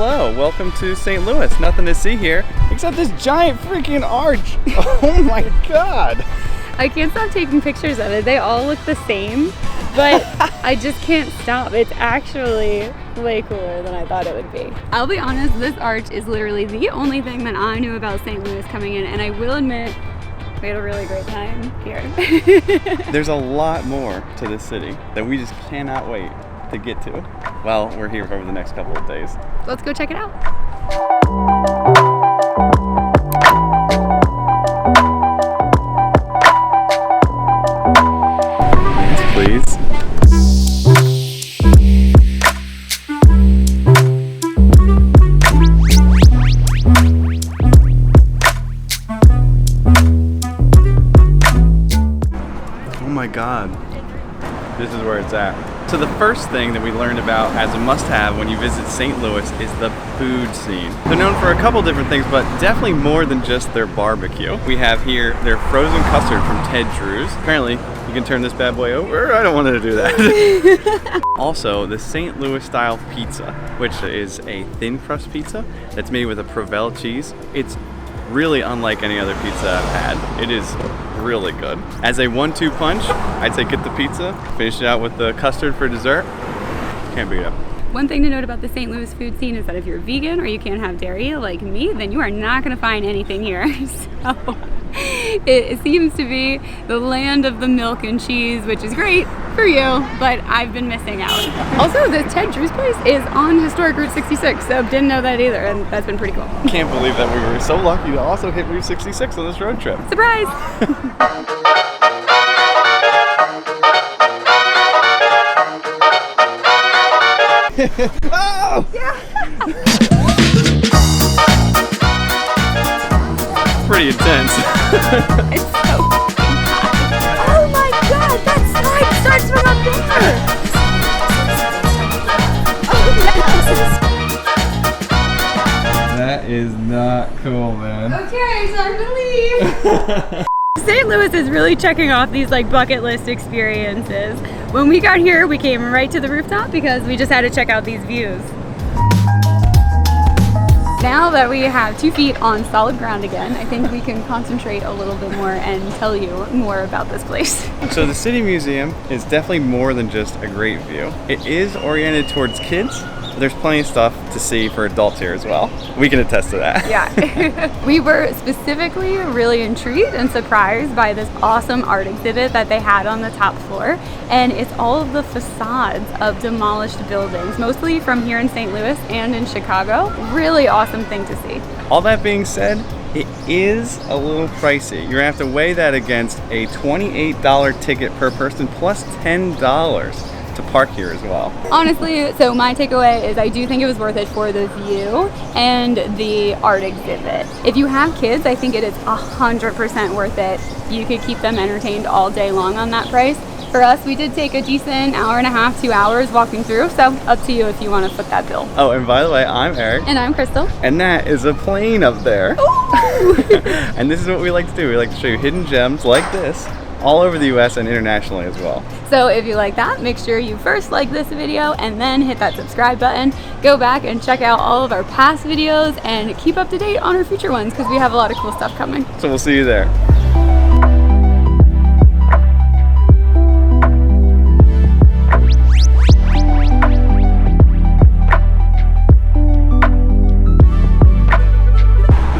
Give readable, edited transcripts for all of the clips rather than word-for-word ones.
hello. Welcome to St. Louis. Nothing to see here except this giant freaking arch. Oh my god. I can't stop taking pictures of it. They all look the same, but I just can't stop. It's actually way cooler than I thought it would be. I'll be honest, this arch is literally the only thing that I knew about St. Louis coming in, and I will admit, we had a really great time here. There's a lot more to this city that we just cannot wait to get to. Well, we're here over the next couple of days. Let's go check it out. Yes, please. Oh my god. This is where it's at. So the first thing that we learned about as a must-have when you visit St. Louis is the food scene. They're known for a couple different things, but definitely more than just their barbecue. We have here their frozen custard from Ted Drew's. Apparently, you can turn this bad boy over. I don't want to do that. Also, the St. Louis style pizza, which is a thin crust pizza that's made with a Provel cheese. It's really unlike any other pizza I've had. It is really good. As a 1-2 punch, I'd say get the pizza, finish it out with the custard for dessert. Can't beat it. One thing to note about the St. Louis food scene is that if you're vegan or you can't have dairy like me, then you are not going to find anything here. So it seems to be the land of the milk and cheese, which is great for you, but I've been missing out. Also, the Ted Drew's place is on historic Route 66, so didn't know that either, and that's been pretty cool. Can't believe that we were so lucky to also hit Route 66 on this road trip. Surprise! Oh! Yeah. Pretty intense. It's so high. Oh my god, that slide starts from up there! Oh, That is not cool, man. okay, time to leave. St. Louis is really checking off these like bucket list experiences. When we got here, we came right to the rooftop because we just had to check out these views. Now that we have 2 feet on solid ground again, I think we can concentrate a little bit more and tell you more about this place. So the City Museum is definitely more than just a great view. It is oriented towards kids. There's plenty of stuff to see for adults here as well. We can attest to that. Yeah. We were specifically really intrigued and surprised by this awesome art exhibit that they had on the top floor. And it's all of the facades of demolished buildings, mostly from here in St. Louis and in Chicago. Really awesome thing to see. All that being said, it is a little pricey. You're gonna have to weigh that against a $28 ticket per person plus $10 to park here as well. Honestly, so my takeaway is I do think it was worth it for the view and the art exhibit. If you have kids, I think it is 100% worth it. You could keep them entertained all day long on that price. For us, we did take a decent hour and a half, 2 hours walking through, so up to you if you want to foot that bill. Oh, and by the way, I'm Eric. And I'm Krystal. And that is a plane up there. And this is what we like to do. We like to show you hidden gems like this all over the US and internationally as well. So if you like that, make sure you first like this video and then hit that subscribe button. Go back and check out all of our past videos and keep up to date on our future ones because we have a lot of cool stuff coming. So we'll see you there.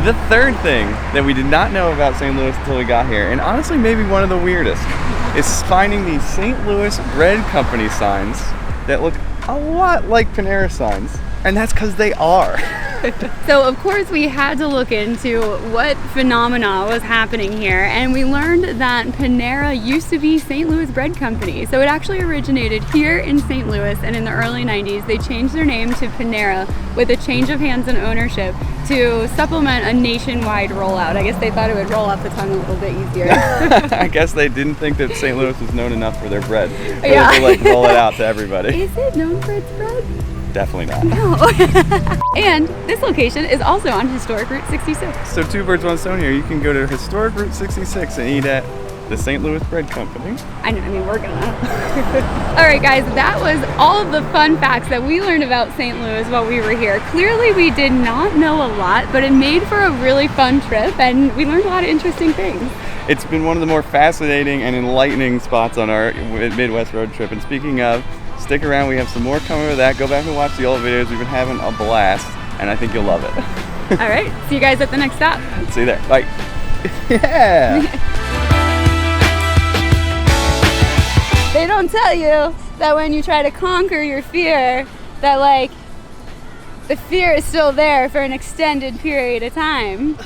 The third thing that we did not know about St. Louis until we got here, and honestly maybe one of the weirdest, is finding these St. Louis Bread Company signs that look a lot like Panera signs. And that's because they are. So of course we had to look into what phenomena was happening here, and we learned that Panera used to be St. Louis Bread Company. So it actually originated here in St. Louis, and in the early 90s they changed their name to Panera with a change of hands and ownership to supplement a nationwide rollout. I guess they thought it would roll off the tongue a little bit easier. I guess they didn't think that St. Louis was known enough for their bread. So Yeah. they like roll it out to everybody. Is it known for its bread? Definitely not. No. And this location is also on historic Route 66. So 2 birds, 1 stone here. You can go to historic Route 66 and eat at the St. Louis Bread Company. I mean, we're gonna. All right, guys, that was all of the fun facts that we learned about St. Louis while we were here. Clearly, we did not know a lot, but it made for a really fun trip, and we learned a lot of interesting things. It's been one of the more fascinating and enlightening spots on our Midwest road trip. And speaking of, stick around, we have some more coming with that. Go back and watch the old videos. We've been having a blast, and I think you'll love it. All right, see you guys at the next stop. See you there. Bye. Yeah. They don't tell you that when you try to conquer your fear, that like the fear is still there for an extended period of time.